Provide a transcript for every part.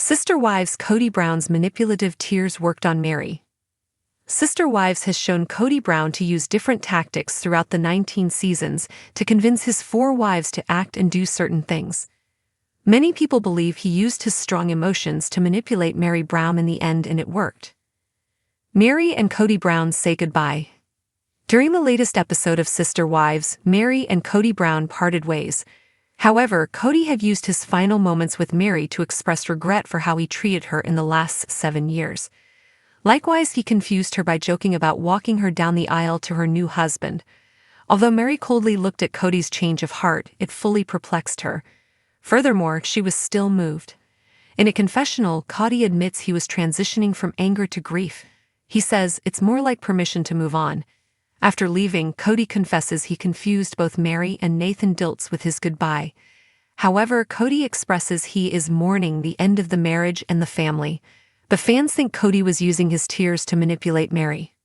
Sister Wives. Kody Brown's manipulative tears worked on Meri. Sister Wives has shown Kody Brown to use different tactics throughout the 19 seasons to convince his 4 wives to act and do certain things. Many people believe he used his strong emotions to manipulate Meri Brown in the end, and it worked. Meri and Kody Brown say goodbye. During the latest episode of Sister Wives, Meri and Kody Brown parted ways. However, Kody had used his final moments with Meri to express regret for how he treated her in the last 7 years. Likewise, he confused her by joking about walking her down the aisle to her new husband. Although Meri coldly looked at Kody's change of heart, it fully perplexed her. Furthermore, she was still moved. In a confessional, Kody admits he was transitioning from anger to grief. He says it's more like permission to move on. After leaving, Kody confesses he confused both Meri and Nathan Dilts with his goodbye. However, Kody expresses he is mourning the end of the marriage and the family. But fans think Kody was using his tears to manipulate Meri.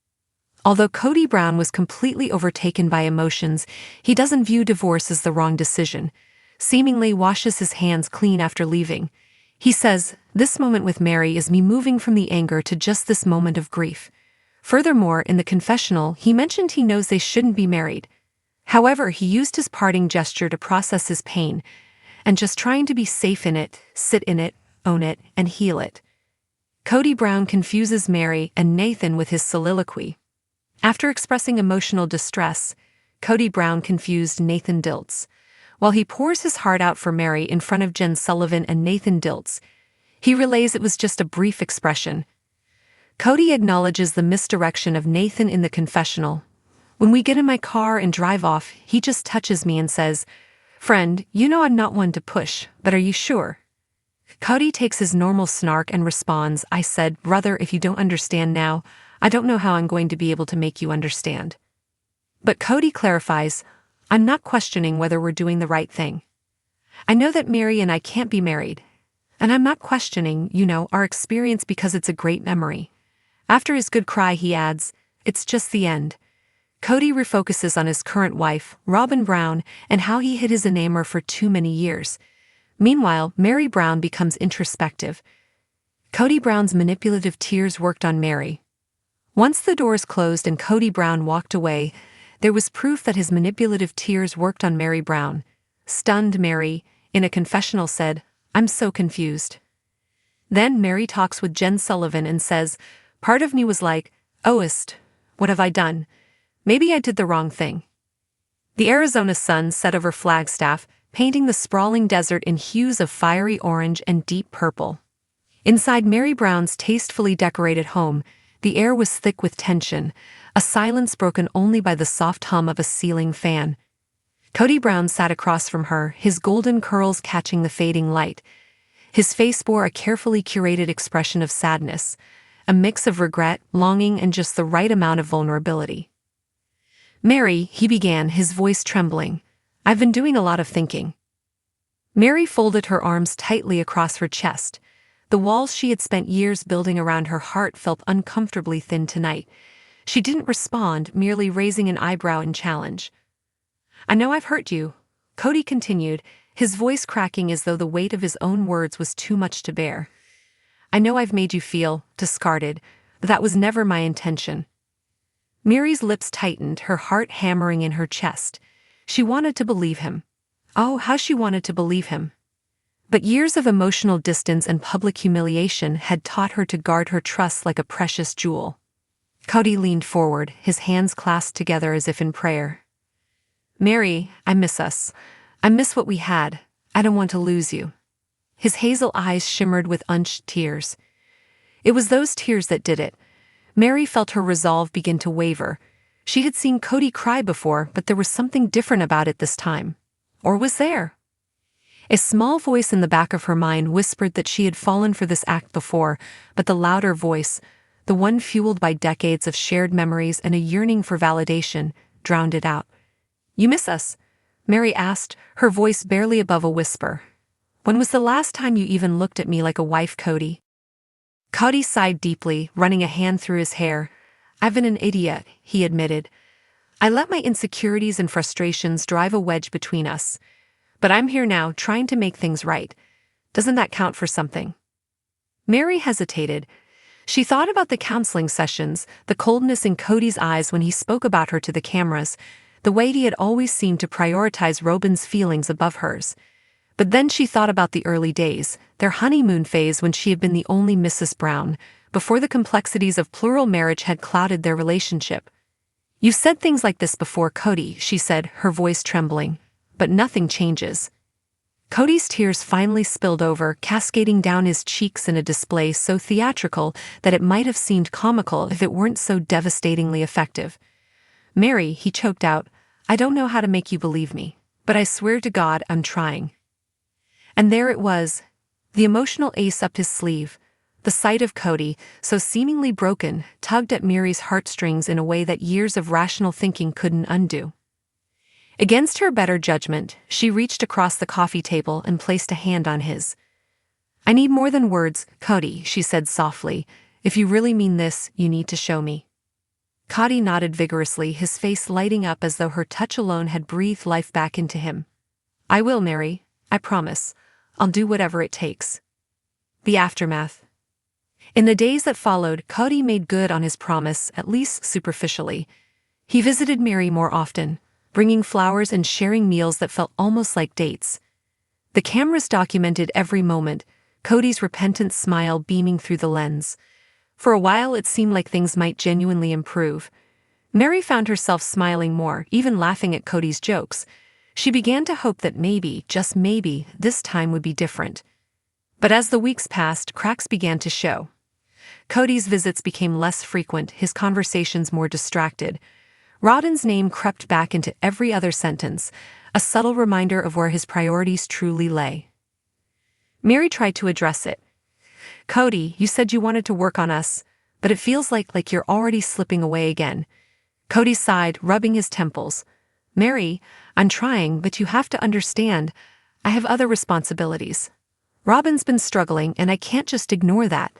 Although Kody Brown was completely overtaken by emotions, he doesn't view divorce as the wrong decision. Seemingly washes his hands clean after leaving. He says, "This moment with Meri is me moving from the anger to just this moment of grief." Furthermore, in the confessional, he mentioned he knows they shouldn't be married. However, he used his parting gesture to process his pain, and just trying to be safe in it, sit in it, own it, and heal it. Kody Brown confuses Meri and Nathan with his soliloquy. After expressing emotional distress, Kody Brown confused Nathan Dilts. While he pours his heart out for Meri in front of Jen Sullivan and Nathan Dilts, he relays it was just a brief expression. Kody acknowledges the misdirection of Nathan in the confessional. "When we get in my car and drive off, he just touches me and says, 'Friend, you know I'm not one to push, but are you sure?' Kody takes his normal snark and responds, 'I said, brother, if you don't understand now, I don't know how I'm going to be able to make you understand.' But Kody clarifies, 'I'm not questioning whether we're doing the right thing. I know that Meri and I can't be married. And I'm not questioning, our experience because it's a great memory.' After his good cry, he adds, 'It's just the end.' Kody refocuses on his current wife, Robin Brown, and how he hid his enamour for too many years. Meanwhile, Meri Brown becomes introspective. Kody Brown's manipulative tears worked on Meri. Once the doors closed and Kody Brown walked away, there was proof that his manipulative tears worked on Meri Brown. Stunned Meri, in a confessional, said, "I'm so confused." Then Meri talks with Jen Sullivan and says, "Part of me was like, what have I done? Maybe I did the wrong thing." The Arizona sun set over Flagstaff, painting the sprawling desert in hues of fiery orange and deep purple. Inside Meri Brown's tastefully decorated home, the air was thick with tension, a silence broken only by the soft hum of a ceiling fan. Kody Brown sat across from her, his golden curls catching the fading light. His face bore a carefully curated expression of sadness, a mix of regret, longing, and just the right amount of vulnerability. "Meri," he began, his voice trembling, "I've been doing a lot of thinking." Meri folded her arms tightly across her chest. The walls she had spent years building around her heart felt uncomfortably thin tonight. She didn't respond, merely raising an eyebrow in challenge. "I know I've hurt you," Kody continued, his voice cracking as though the weight of his own words was too much to bear. "I know I've made you feel discarded, but that was never my intention." Meri's lips tightened, her heart hammering in her chest. She wanted to believe him. Oh, how she wanted to believe him. But years of emotional distance and public humiliation had taught her to guard her trust like a precious jewel. Kody leaned forward, his hands clasped together as if in prayer. "Meri, I miss us. I miss what we had. I don't want to lose you." His hazel eyes shimmered with unshed tears. It was those tears that did it. Meri felt her resolve begin to waver. She had seen Kody cry before, but there was something different about it this time. Or was there? A small voice in the back of her mind whispered that she had fallen for this act before, but the louder voice, the one fueled by decades of shared memories and a yearning for validation, drowned it out. "You miss us?" Meri asked, her voice barely above a whisper. "When was the last time you even looked at me like a wife, Kody?" Kody sighed deeply, running a hand through his hair. "I've been an idiot," he admitted. "I let my insecurities and frustrations drive a wedge between us. But I'm here now, trying to make things right. Doesn't that count for something?" Meri hesitated. She thought about the counseling sessions, the coldness in Kody's eyes when he spoke about her to the cameras, the way he had always seemed to prioritize Robin's feelings above hers. But then she thought about the early days, their honeymoon phase when she had been the only Mrs. Brown, before the complexities of plural marriage had clouded their relationship. "You've said things like this before, Kody," she said, her voice trembling. "But nothing changes." Kody's tears finally spilled over, cascading down his cheeks in a display so theatrical that it might have seemed comical if it weren't so devastatingly effective. "Meri," he choked out, "I don't know how to make you believe me, but I swear to God I'm trying." And there it was, the emotional ace up his sleeve. The sight of Kody, so seemingly broken, tugged at Meri's heartstrings in a way that years of rational thinking couldn't undo. Against her better judgment, she reached across the coffee table and placed a hand on his. "I need more than words, Kody," she said softly. "If you really mean this, you need to show me." Kody nodded vigorously, his face lighting up as though her touch alone had breathed life back into him. "I will, Meri. I promise. I'll do whatever it takes." The aftermath. In the days that followed, Kody made good on his promise, at least superficially. He visited Meri more often, bringing flowers and sharing meals that felt almost like dates. The cameras documented every moment, Kody's repentant smile beaming through the lens. For a while it seemed like things might genuinely improve. Meri found herself smiling more, even laughing at Kody's jokes. She began to hope that maybe, just maybe, this time would be different. But as the weeks passed, cracks began to show. Kody's visits became less frequent, his conversations more distracted. Robin's name crept back into every other sentence, a subtle reminder of where his priorities truly lay. Meri tried to address it. "Kody, you said you wanted to work on us, but it feels like you're already slipping away again." Kody sighed, rubbing his temples. "Meri, I'm trying, but you have to understand, I have other responsibilities. Robin's been struggling, and I can't just ignore that."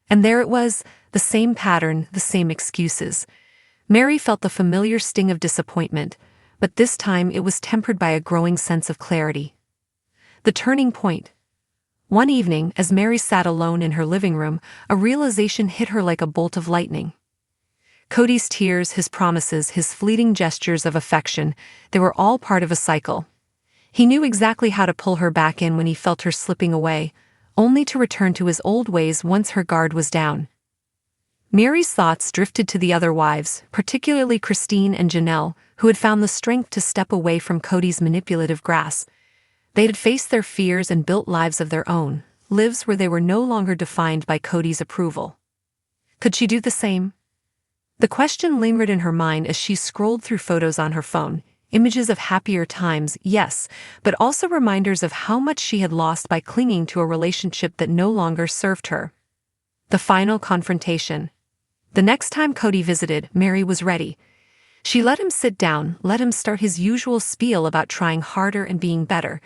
And there it was, the same pattern, the same excuses. Meri felt the familiar sting of disappointment, but this time it was tempered by a growing sense of clarity. The turning point. One evening, as Meri sat alone in her living room, a realization hit her like a bolt of lightning. Kody's tears, his promises, his fleeting gestures of affection, they were all part of a cycle. He knew exactly how to pull her back in when he felt her slipping away, only to return to his old ways once her guard was down. Meri's thoughts drifted to the other wives, particularly Christine and Janelle, who had found the strength to step away from Kody's manipulative grasp. They had faced their fears and built lives of their own, lives where they were no longer defined by Kody's approval. Could she do the same? The question lingered in her mind as she scrolled through photos on her phone. Images of happier times, yes, but also reminders of how much she had lost by clinging to a relationship that no longer served her. The final confrontation. The next time Kody visited, Meri was ready. She let him sit down, let him start his usual spiel about trying harder and being better.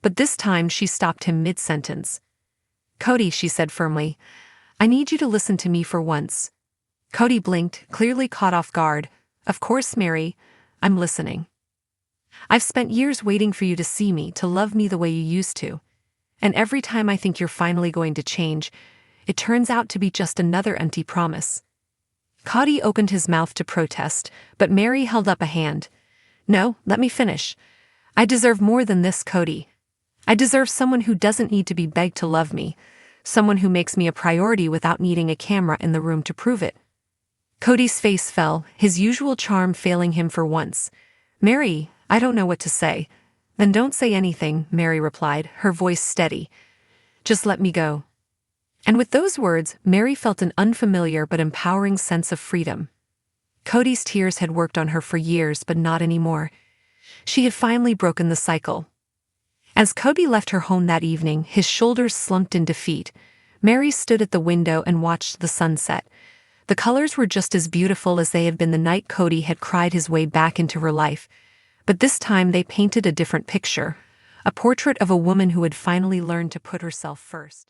But this time she stopped him mid-sentence. "Kody," she said firmly, "I need you to listen to me for once." Kody blinked, clearly caught off guard. "Of course, Meri. I'm listening. I've spent years waiting for you to see me, to love me the way you used to. And every time I think you're finally going to change, it turns out to be just another empty promise." Kody opened his mouth to protest, but Meri held up a hand. "No, let me finish. I deserve more than this, Kody. I deserve someone who doesn't need to be begged to love me, someone who makes me a priority without needing a camera in the room to prove it." Kody's face fell, his usual charm failing him for once. "Meri, I don't know what to say." "Then don't say anything," Meri replied, her voice steady. "Just let me go." And with those words, Meri felt an unfamiliar but empowering sense of freedom. Kody's tears had worked on her for years, but not anymore. She had finally broken the cycle. As Kody left her home that evening, his shoulders slumped in defeat, Meri stood at the window and watched the sunset. The colors were just as beautiful as they had been the night Kody had cried his way back into her life. But this time they painted a different picture, a portrait of a woman who had finally learned to put herself first.